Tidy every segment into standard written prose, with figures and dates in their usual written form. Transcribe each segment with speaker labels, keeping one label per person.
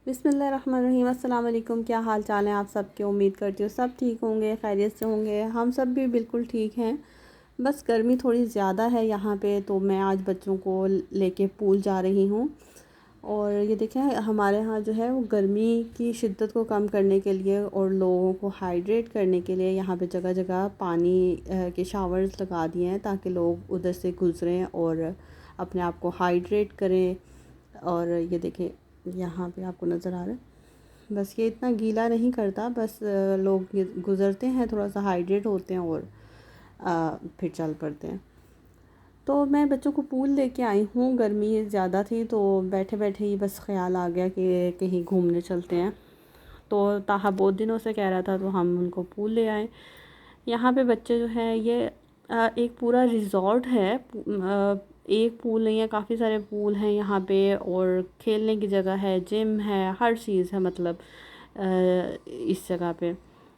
Speaker 1: बिस्मिल्लाहिर्रहमानिर्रहीम। अस्सलाम वालेकुम। क्या हाल चाल है आप सबके? उम्मीद करती हूँ सब ठीक होंगे, खैरियत से होंगे। हम सब भी बिल्कुल ठीक हैं। बस गर्मी थोड़ी ज़्यादा है यहाँ पे, तो मैं आज बच्चों को लेके पूल जा रही हूँ। और ये देखें, हमारे यहाँ जो है वो गर्मी की शिद्दत को कम करने के लिए और लोगों को हाइड्रेट करने के लिए यहाँ पे जगह जगह पानी के शावर्स लगा दिए हैं, ताकि लोग उधर से गुज़रें और अपने आप को हाइड्रेट करें। और ये देखें, यहाँ पे आपको नज़र आ रहा है, बस ये इतना गीला नहीं करता, बस लोग ये गुज़रते हैं, थोड़ा सा हाइड्रेट होते हैं और फिर चल पड़ते हैं। तो मैं बच्चों को पूल लेके आई हूँ। गर्मी ज़्यादा थी तो बैठे बैठे ही बस ख़्याल आ गया कि कहीं घूमने चलते हैं। तो ताहा बहुत दिनों से कह रहा था, तो हम उनको पूल ले आए। यहाँ पे बच्चे जो हैं ये एक पूरा रिज़ॉर्ट है। एक पूल नहीं है, काफ़ी सारे पूल हैं यहाँ पे, और खेलने की जगह है, जिम है, हर चीज़ है। मतलब इस जगह पे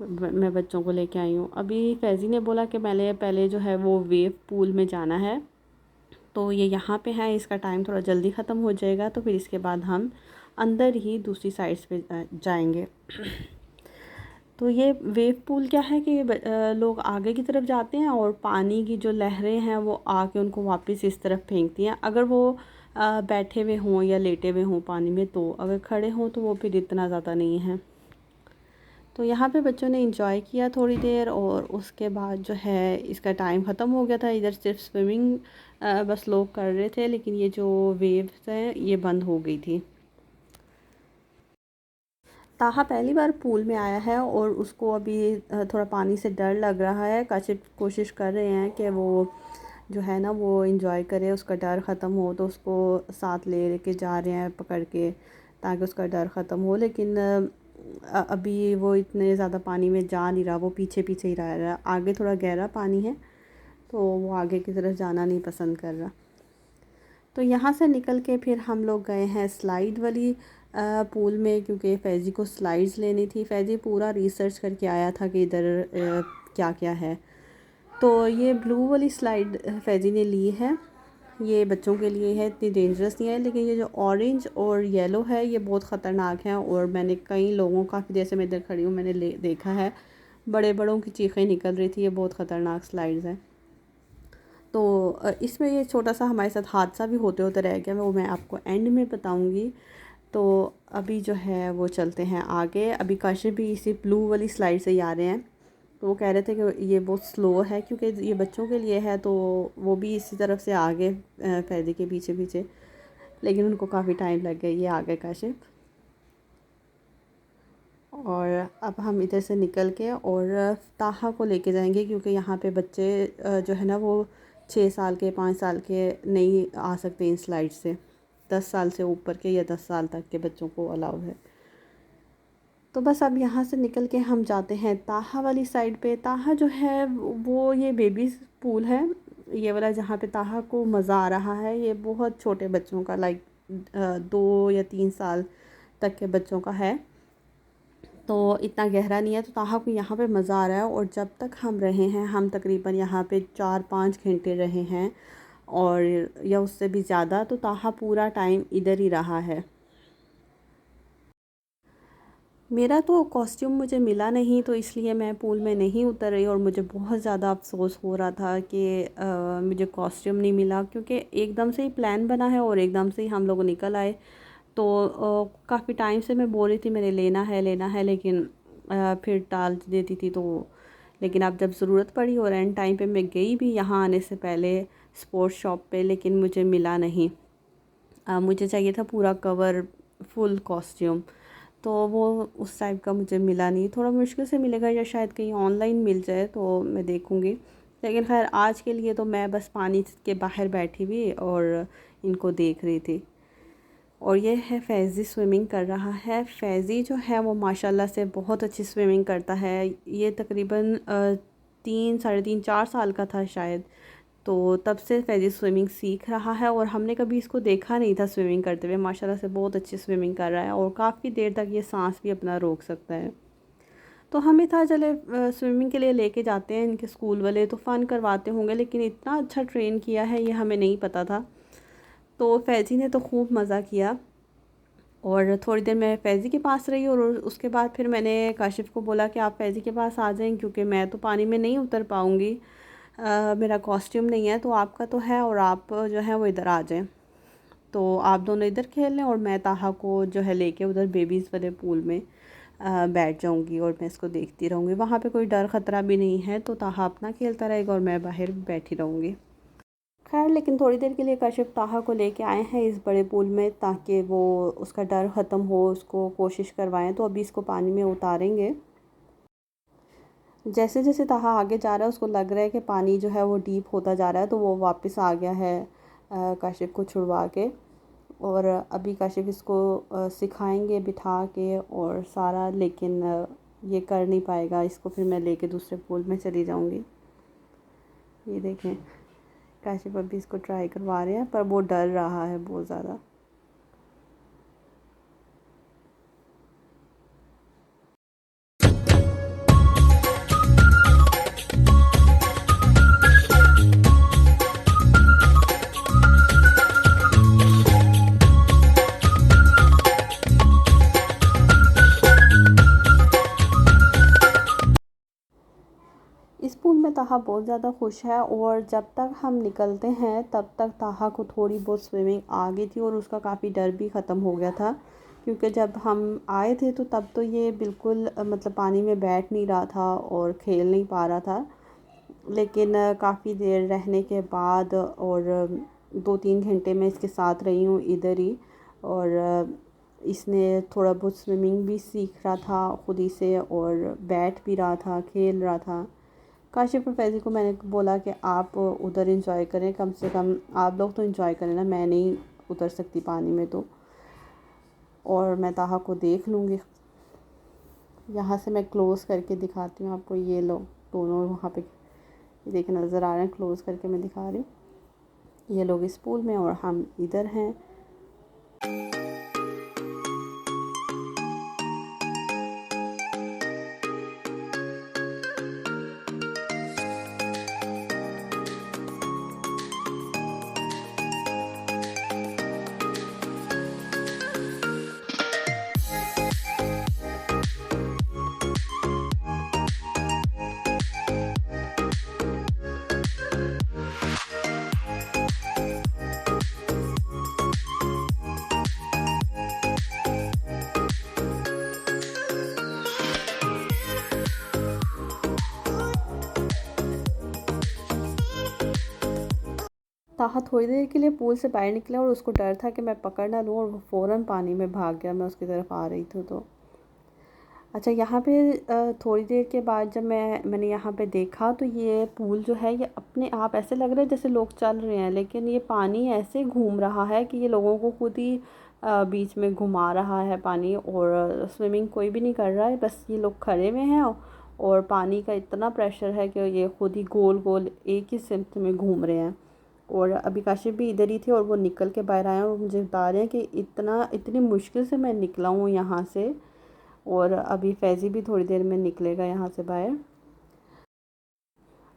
Speaker 1: मैं बच्चों को लेके आई हूँ। अभी फैज़ी ने बोला कि पहले पहले जो है वो वेव पूल में जाना है, तो ये यहाँ पे है। इसका टाइम थोड़ा जल्दी ख़त्म हो जाएगा, तो फिर इसके बाद हम अंदर ही दूसरी साइड्स पे जाएंगे। तो ये वेव पूल क्या है कि लोग आगे की तरफ जाते हैं और पानी की जो लहरें हैं वो आके उनको वापस इस तरफ फेंकती हैं। अगर वो बैठे हुए हों या लेटे हुए हों पानी में, तो अगर खड़े हों तो वो फिर इतना ज़्यादा नहीं है। तो यहाँ पे बच्चों ने इंजॉय किया थोड़ी देर, और उसके बाद जो है इसका टाइम ख़त्म हो गया था। इधर सिर्फ स्विमिंग बस लोग कर रहे थे, लेकिन ये जो वेव्स हैं ये बंद हो गई थी। ताहा पहली बार पूल में आया है और उसको अभी थोड़ा पानी से डर लग रहा है। काशिफ कोशिश कर रहे हैं कि वो जो है ना वो इंजॉय करे, उसका डर ख़त्म हो, तो उसको साथ ले के जा रहे हैं पकड़ के, ताकि उसका डर ख़त्म हो। लेकिन अभी वो इतने ज़्यादा पानी में जा नहीं रहा, वो पीछे पीछे ही रह रहा है। आगे थोड़ा गहरा पानी है, तो वो आगे की तरफ जाना नहीं पसंद कर रहा। तो यहाँ से निकल के फिर हम लोग गए हैं स्लाइड वाली पूल में, क्योंकि फ़ैज़ी को स्लाइड्स लेनी थी। फ़ैज़ी पूरा रिसर्च करके आया था कि इधर क्या क्या है। तो ये ब्लू वाली स्लाइड फ़ैज़ी ने ली है। ये बच्चों के लिए है, इतनी डेंजरस नहीं है। लेकिन ये जो ऑरेंज और येलो है ये बहुत ख़तरनाक है, और मैंने कई लोगों, काफ़ी देर से मैं इधर खड़ी हूँ, मैंने देखा है, बड़े बड़ों की चीखें निकल रही थी। ये बहुत ख़तरनाक स्लाइड्स हैं। तो इसमें ये छोटा सा हमारे साथ हादसा भी होते होते रह गया, वो मैं आपको एंड में बताऊंगी। तो अभी जो है वो चलते हैं आगे। अभी काशिफ भी इसी ब्लू वाली स्लाइड से ही आ रहे हैं। तो वो कह रहे थे कि ये बहुत स्लो है, क्योंकि ये बच्चों के लिए है, तो वो भी इसी तरफ से आगे फ़ैज़ी के पीछे पीछे। लेकिन उनको काफ़ी टाइम लग गया, ये आ गए काशिफ। और अब हम इधर से निकल के और ताहा को लेके जाएंगे, क्योंकि यहाँ पे बच्चे जो है ना वो 6 साल के, 5 साल के नहीं आ सकते इन स्लाइड से। 10 साल से ऊपर के या 10 साल तक के बच्चों को अलाउ है। तो बस अब यहाँ से निकल के हम जाते हैं ताहा वाली साइड पे। ताहा जो है वो ये बेबी पूल है, ये वाला जहाँ पे ताहा को मज़ा आ रहा है। ये बहुत छोटे बच्चों का, लाइक 2 या 3 साल तक के बच्चों का है, तो इतना गहरा नहीं है। तो ताहा को यहाँ पे मज़ा आ रहा है। और जब तक हम रहे हैं, हम तकरीबन यहाँ पे 4-5 घंटे रहे हैं, और या उससे भी ज़्यादा। तो ताहा पूरा टाइम इधर ही रहा है। मेरा तो कॉस्ट्यूम मुझे मिला नहीं, तो इसलिए मैं पूल में नहीं उतर रही, और मुझे बहुत ज़्यादा अफसोस हो रहा था कि मुझे कॉस्ट्यूम नहीं मिला, क्योंकि एकदम से ही प्लान बना है और एकदम से ही हम लोग निकल आए। तो काफ़ी टाइम से मैं बोल रही थी मैंने लेना है, लेकिन फिर टाल देती थी। तो लेकिन अब जब ज़रूरत पड़ी और एंड टाइम पे मैं गई भी यहाँ आने से पहले स्पोर्ट्स शॉप पे, लेकिन मुझे मिला नहीं। मुझे चाहिए था पूरा कवर, फुल कॉस्ट्यूम, तो वो उस टाइप का मुझे मिला नहीं। थोड़ा मुश्किल से मिलेगा, या शायद कहीं ऑनलाइन मिल जाए, तो मैं देखूँगी। लेकिन खैर आज के लिए तो मैं बस पानी के बाहर बैठी हुई और इनको देख रही थी। और ये है फ़ैज़ी स्विमिंग कर रहा है। फ़ैज़ी जो है वो माशाल्लाह से बहुत अच्छी स्विमिंग करता है। ये तकरीबन 3, साढ़े 3, 4 साल का था शायद, तो तब से फ़ैज़ी स्विमिंग सीख रहा है। और हमने कभी इसको देखा नहीं था स्विमिंग करते हुए। माशाल्लाह से बहुत अच्छी स्विमिंग कर रहा है, और काफ़ी देर तक ये सांस भी अपना रोक सकता है। तो हमें था चले स्विमिंग के लिए लेके जाते हैं, इनके स्कूल वाले तो फ़न करवाते होंगे, लेकिन इतना अच्छा ट्रेन किया है ये हमें नहीं पता था। तो फ़ैज़ी ने तो खूब मज़ा किया। और थोड़ी देर मैं फैज़ी के पास रही और उसके बाद फिर मैंने काशिफ़ को बोला कि आप फैज़ी के पास आ जाएं, क्योंकि मैं तो पानी में नहीं उतर पाऊँगी, मेरा कॉस्ट्यूम नहीं है, तो आपका तो है और आप जो है वो इधर आ जाएं, तो आप दोनों इधर खेल लें और मैं ताहा को जो है लेके उधर बेबीज़ वाले पूल में बैठ जाऊंगी और मैं इसको देखती रहूँगी। वहाँ पे कोई डर ख़तरा भी नहीं है, तो ताहा अपना खेलता रहेगा और मैं बाहर बैठी रहूँगी। खैर लेकिन थोड़ी देर के लिए काशिफ़ ताहा को लेके आए हैं इस बड़े पूल में, ताकि वो उसका डर ख़त्म हो, उसको कोशिश करवाएं। तो अभी इसको पानी में उतारेंगे। जैसे जैसे ताहा आगे जा रहा है उसको लग रहा है कि पानी जो है वो डीप होता जा रहा है, तो वो वापस आ गया है काशिफ़ को छुड़वा के। और अभी काशिफ़ इसको सिखाएंगे बिठा के और सारा, लेकिन ये कर नहीं पाएगा। इसको फिर मैं लेके दूसरे पूल में चली जाऊंगी। ये देखें काशिफ़ अभी इसको ट्राई करवा रहे हैं, पर वो डर रहा है बहुत ज़्यादा। इस पूल में ताहा बहुत ज़्यादा खुश है और जब तक हम निकलते हैं तब तक ताहा को थोड़ी बहुत स्विमिंग आ गई थी और उसका काफ़ी डर भी ख़त्म हो गया था, क्योंकि जब हम आए थे तो तब तो ये बिल्कुल मतलब पानी में बैठ नहीं रहा था और खेल नहीं पा रहा था। लेकिन काफ़ी देर रहने के बाद और 2-3 घंटे मैं इसके साथ रही हूँ इधर ही, और इसने थोड़ा बहुत स्विमिंग भी सीख रहा था ख़ुद ही से और बैठ भी रहा था, खेल रहा था। काशिफ़ और फैज़ी को मैंने बोला कि आप उधर इंजॉय करें, कम से कम आप लोग तो इंजॉय करें ना, मैं नहीं उतर सकती पानी में, तो और मैं ताहा को देख लूँगी। यहाँ से मैं क्लोज़ करके दिखाती हूँ आपको। ये लोग दोनों वहाँ पे देख नज़र आ रहे हैं, क्लोज़ करके मैं दिखा रही हूँ। ये लोग इस पूल में और हम इधर हैं। ताहा थोड़ी देर के लिए पूल से बाहर निकला और उसको डर था कि मैं पकड़ ना लूँ, और वो फ़ौरन पानी में भाग गया। मैं उसकी तरफ आ रही थी तो अच्छा, यहाँ पे थोड़ी देर के बाद जब मैंने यहाँ पे देखा तो ये पूल जो है ये अपने आप ऐसे लग रहा है जैसे लोग चल रहे हैं, लेकिन ये पानी ऐसे घूम रहा है कि ये लोगों को खुद ही बीच में घुमा रहा है पानी, और स्विमिंग कोई भी नहीं कर रहा है, बस ये लोग खड़े हुए हैं और पानी का इतना प्रेशर है कि ये खुद ही गोल गोल एक ही सिमत में घूम रहे हैं। और अभी काशिफ़ भी इधर ही थे और वो निकल के बाहर आए हैं और मुझे बता रहे हैं कि इतनी मुश्किल से मैं निकला हूँ यहाँ से, और अभी फैज़ी भी थोड़ी देर में निकलेगा यहाँ से बाहर।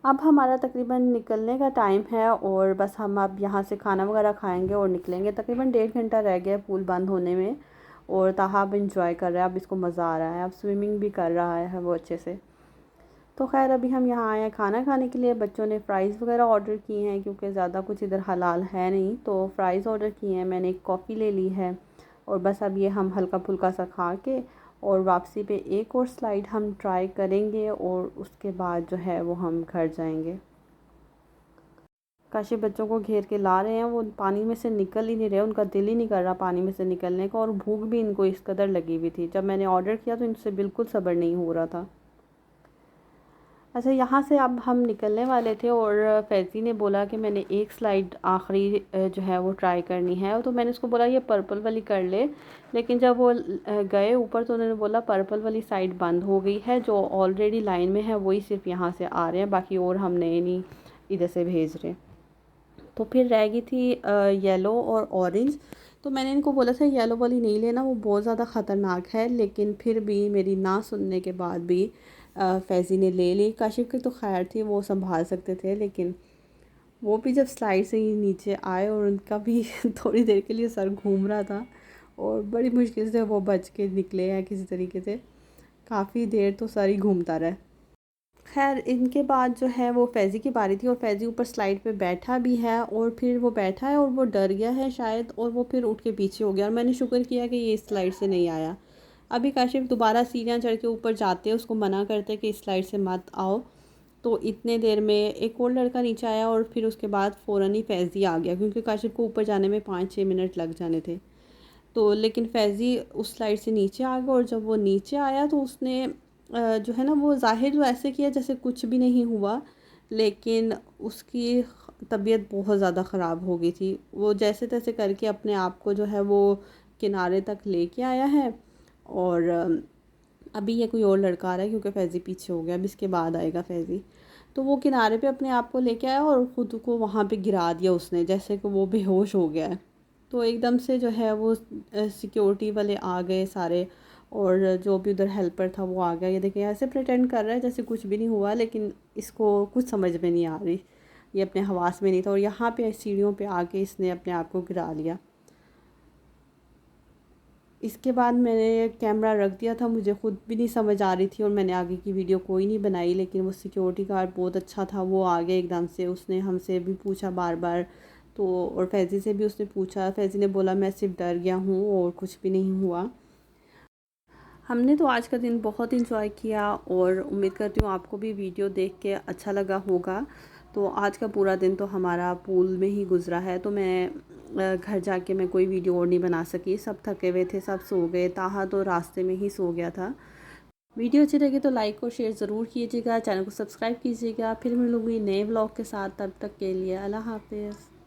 Speaker 1: अब हमारा तकरीबन निकलने का टाइम है और बस हम अब यहाँ से खाना वगैरह खाएंगे और निकलेंगे। तकरीबन 1.5 घंटा रह गया पूल बंद होने में, और ताहा अब इंजॉय कर रहा है, अब इसको मज़ा आ रहा है, अब स्विमिंग भी कर रहा है वो अच्छे से। तो खैर अभी हम यहाँ आए हैं खाना खाने के लिए। बच्चों ने फ़्राइज़ वगैरह ऑर्डर किए हैं, क्योंकि ज़्यादा कुछ इधर हलाल है नहीं, तो फ़्राइज़ ऑर्डर किए हैं। मैंने एक कॉफ़ी ले ली है और बस अब ये हम हल्का फुल्का सा खा के और वापसी पे एक और स्लाइड हम ट्राई करेंगे और उसके बाद जो है वो हम घर जाएंगे। काशिफ़ बच्चों को घेर के ला रहे हैं, वो पानी में से निकल ही नहीं रहे, उनका दिल ही नहीं कर रहा पानी में से निकलने का, और भूख भी इनको इस कदर लगी हुई थी। जब मैंने ऑर्डर किया तो इनसे बिल्कुल सब्र नहीं हो रहा था। अच्छा, यहाँ से अब हम निकलने वाले थे और फैज़ी ने बोला कि मैंने एक स्लाइड आखिरी जो है वो ट्राई करनी है, तो मैंने उसको बोला ये पर्पल वाली कर ले, लेकिन जब वो गए ऊपर तो उन्होंने बोला पर्पल वाली साइड बंद हो गई है, जो ऑलरेडी लाइन में है वही सिर्फ यहाँ से आ रहे हैं, बाकी और हम नए नहीं इधर से भेज रहे। तो फिर रह गई थी येलो और ऑरेंज। तो मैंने इनको बोला था येलो वाली नहीं लेना, वो बहुत ज़्यादा ख़तरनाक है, लेकिन फिर भी मेरी ना सुनने के बाद भी फैज़ी ने ले ली। काशिफ़ की तो खैर थी, वो संभाल सकते थे, लेकिन वो भी जब स्लाइड से ही नीचे आए और उनका भी थोड़ी देर के लिए सर घूम रहा था और बड़ी मुश्किल से वो बच के निकले हैं किसी तरीके से। काफ़ी देर तो सर ही घूमता रहा। खैर इनके बाद जो है वो फैज़ी की बारी थी और फैज़ी ऊपर स्लाइड पे बैठा भी है और फिर वो बैठा है और वो डर गया है शायद और वो फिर उठ के पीछे हो गया और मैंने शुक्र किया कि ये इस स्लाइड से नहीं आया। अभी काशिफ दोबारा सीढ़ियाँ चढ़ के ऊपर जाते हैं, उसको मना करते कि इस स्लाइड से मत आओ। तो इतने देर में एक और लड़का नीचे आया और फिर उसके बाद फ़ौरन ही फैज़ी आ गया, क्योंकि काशिफ को ऊपर जाने में 5-6 मिनट लग जाने थे। तो लेकिन फैज़ी उस स्लाइड से नीचे आ गया और जब वो नीचे आया तो उसने जो है ना वो ज़ाहिर तो ऐसे किया जैसे कुछ भी नहीं हुआ, लेकिन उसकी तबीयत बहुत ज़्यादा ख़राब हो गई थी। वो जैसे तैसे करके अपने आप को जो है वो किनारे तक लेके आया है और अभी ये कोई और लड़का आ रहा है क्योंकि फैज़ी पीछे हो गया, अभी इसके बाद आएगा फैज़ी। तो वो किनारे पे अपने आप को लेके आया और ख़ुद को वहाँ पे गिरा दिया उसने, जैसे कि वो बेहोश हो गया है। तो एकदम से जो है वो सिक्योरिटी वाले आ गए सारे और जो भी उधर हेल्पर था वो आ गया। ये देखिए ऐसे प्रिटेंड कर रहा है जैसे कुछ भी नहीं हुआ, लेकिन इसको कुछ समझ में नहीं आ रही, ये अपने हवास में नहीं था और यहाँ पे सीढ़ियों पे आके इसने अपने आप को गिरा लिया। इसके बाद मैंने कैमरा रख दिया था, मुझे ख़ुद भी नहीं समझ आ रही थी और मैंने आगे की वीडियो कोई नहीं बनाई। लेकिन वो सिक्योरिटी गार्ड बहुत अच्छा था, वो आ गया एकदम से, उसने हमसे भी पूछा बार बार। तो और फैज़ी से भी उसने पूछा, फैज़ी ने बोला मैं सिर्फ डर गया हूँ और कुछ भी नहीं हुआ। हमने तो आज का दिन बहुत इंजॉय किया और उम्मीद करती हूँ आपको भी वीडियो देख के अच्छा लगा होगा। तो आज का पूरा दिन तो हमारा पूल में ही गुज़रा है। तो मैं घर जाके मैं कोई वीडियो और नहीं बना सकी, सब थके हुए थे, सब सो गए। ताहा तो रास्ते में ही सो गया था। वीडियो अच्छी लगी तो लाइक और शेयर ज़रूर कीजिएगा, चैनल को सब्सक्राइब कीजिएगा। फिर मिलूँगी नए व्लॉग के साथ, तब तक के लिए अल्लाह हाफ़िज़।